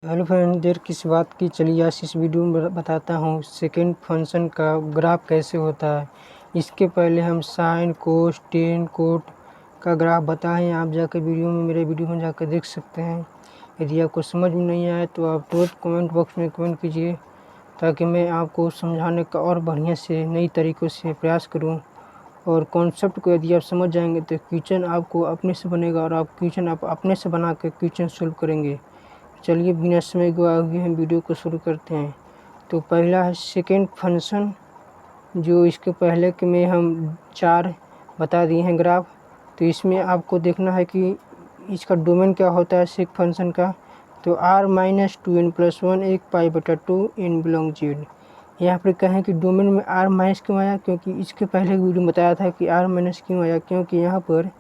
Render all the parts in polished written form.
Hello friend, देर किस बात की। चलिए आज इस वीडियो में बताता हूँ सेकेंड फंक्शन का ग्राफ कैसे होता है। इसके पहले हम साइन कोस टेन कोट का ग्राफ बताएं, आप जाकर मेरे वीडियो में जाकर देख सकते हैं। यदि आपको समझ में नहीं आए तो आप तुरंत कमेंट बॉक्स में कमेंट कीजिए, ताकि मैं आपको समझाने का और बढ़िया से नई तरीक़ों से प्रयास करूँ। और कॉन्सेप्ट को यदि आप समझ जाएंगे तो क्वेश्चन आपको अपने से बनेगा और आप क्वेश्चन अपने से बना कर क्वेश्चन सोल्व करेंगे। चलिए बिना समय गवाए हुए हम वीडियो को शुरू करते हैं। तो पहला है सेकेंड फंक्शन, जो इसके पहले के में हम 4 बता दिए हैं ग्राफ। तो इसमें आपको देखना है कि इसका डोमेन क्या होता है सेक फंक्शन का। तो r-2n+1 एक π/2 n बिलोंग जेड। यहाँ पर कहें कि डोमेन में r माइनस क्यों आया, क्योंकि इसके पहले वीडियो में बताया था कि r माइनस क्यों आया, क्योंकि यहाँ पर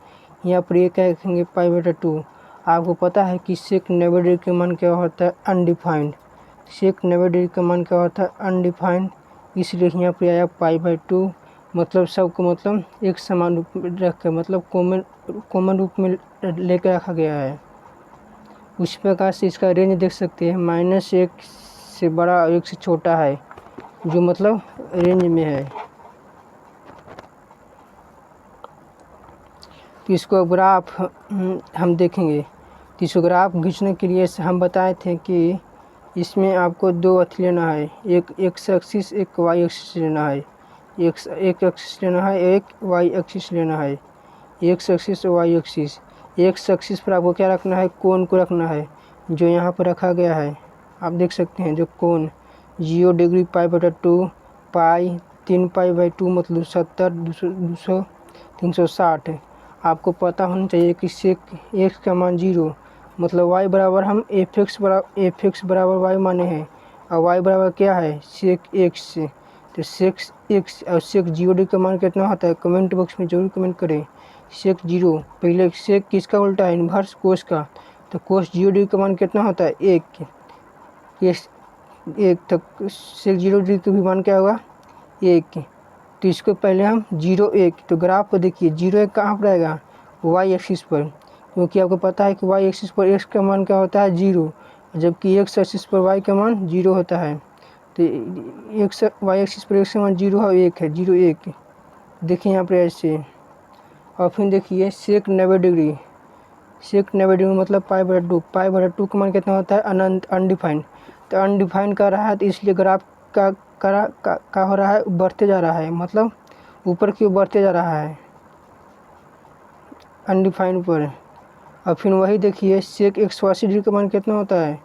ये क्या लिखेंगे π/2। आपको पता है कि सेक नेबेडियर का मान क्या होता है, अनडिफाइंड। सेक नेबेडियर का मान क्या होता है, अनडिफाइंड। इसलिए यहाँ पर आया π/2, मतलब सबको मतलब एक समान रूप में रख कर, मतलब कॉमन रूप में लेकर रखा गया है। उसी प्रकार से इसका रेंज देख सकते हैं, -1 से बड़ा और 1 से छोटा है, जो मतलब रेंज में है। तो इसको ग्राफ हम देखेंगे। तो इसको ग्राफ खींचने के लिए हम बताए थे कि इसमें आपको 2 अथी लेना है, एक एक्स एक्सिस एक वाई एक्सिस लेना है। एक एक्सिस लेना है, एक वाई एक्सिस लेना है। एक्स एक्सिस और वाई एक्सिस। एक्स एक्सिस पर आपको क्या रखना है, कोण को रखना है, जो यहाँ पर रखा गया है। आप देख सकते हैं जो कोण 0 डिग्री π/2 पाई 3π/2 मतलब 70 200 360 है। आपको पता होना चाहिए कि सेक एक्स का मान 0, मतलब y बराबर हम एफ एक्स बराबर वाई माने हैं, और y बराबर क्या है, सेक एक्स से। तो सेक एक्स और सेक 0 का मान कितना होता है, कमेंट बॉक्स में जरूर कमेंट करें। सेक 0 पहले सेक किसका उल्टा है, इन्वर्स कोस का। तो कोस 0 का मान कितना होता है, 1। तो सेक 0 का भी मान क्या होगा, 1। तो इसको पहले हम 0 1, तो ग्राफ को देखिए 0 1 कहाँ पर आएगा, वाई एक्सिस पर, क्योंकि आपको पता है कि वाई एक्सिस पर एक्स का मान क्या होता है, 0, जबकि एक्स एक्सिस पर वाई का मान 0 होता है। तो एक्स वाई एक्सिस पर एक्स का मान 0 है, 1 है, 0 1 देखिए यहाँ पर ऐसे। और फिर देखिए सेक 90 डिग्री। सेक 90 डिग्री मतलब π/2 का मान कितना होता है, अनंत, अनडिफाइंड। तो अनडिफाइंड कर रहा है, तो इसलिए ग्राफ का हो रहा है, बढ़ते जा रहा है, मतलब ऊपर की ओर बढ़ते जा रहा है अनडिफाइंड पर। और फिर वही देखिए सेक 180 डिग्री का मान कितना होता है,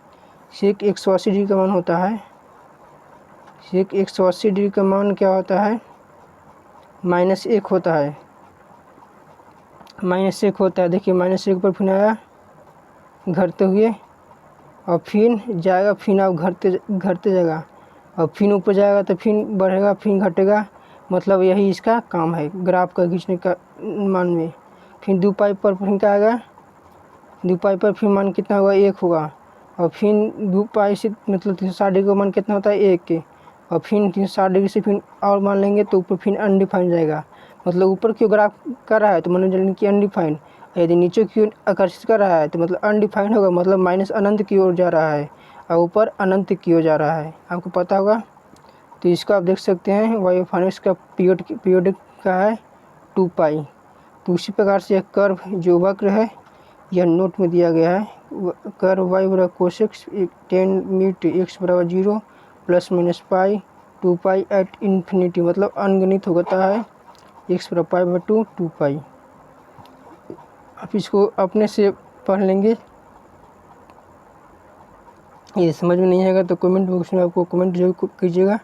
सेक 180 डिग्री का मान होता है, सेक 180 डिग्री का मान क्या होता है, -1 होता है, -1 होता है। देखिए -1 पर फिर आया घटते हुए, और फिर जाएगा, फिर आप घटते जाएगा, और फिर ऊपर जाएगा तो फिर बढ़ेगा, फिर घटेगा। मतलब यही इसका काम है ग्राफ का खींचने का मान में। फिर 2 पाई पर फिर क्या आएगा, 2 पाई पर फिर मान कितना होगा, 1 होगा। और फिर 2 पाई से मतलब 360 डिग्री का मान कितना होता है, 1 के। और फिर 360 डिग्री से फिर और मान लेंगे तो ऊपर फिर अनडिफाइंड जाएगा। मतलब ऊपर क्यों ग्राफ कर रहा है तो मान लीजिए कि अनडिफाइंड, यदि नीचे की ओर आकर्षित कर रहा है तो मतलब अनडिफाइंड होगा, मतलब माइनस अनंत की ओर जा रहा है, और ऊपर अनंत की ओर जा रहा है, आपको पता होगा। तो इसका आप देख सकते हैं वाई फाइनेंस का पीरियड का है 2 पाई। तो उसी प्रकार से एक कर्व जो वक्र है, यह नोट में दिया गया है। कर्व y बराबर कोस एक्स 10 मीट x बराबर 0 ± पाई 2 पाई एट इन्फिनिटी, मतलब अनगणित होता है, x बराबर π/2 2 पाई। आप इसको अपने से पढ़ लेंगे। ये समझ में नहीं आएगा तो कमेंट बॉक्स में आपको कमेंट जरूर कीजिएगा।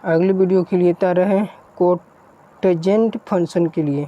अगले वीडियो के लिए तैयार रहें कोटेजेंट फंक्शन के लिए।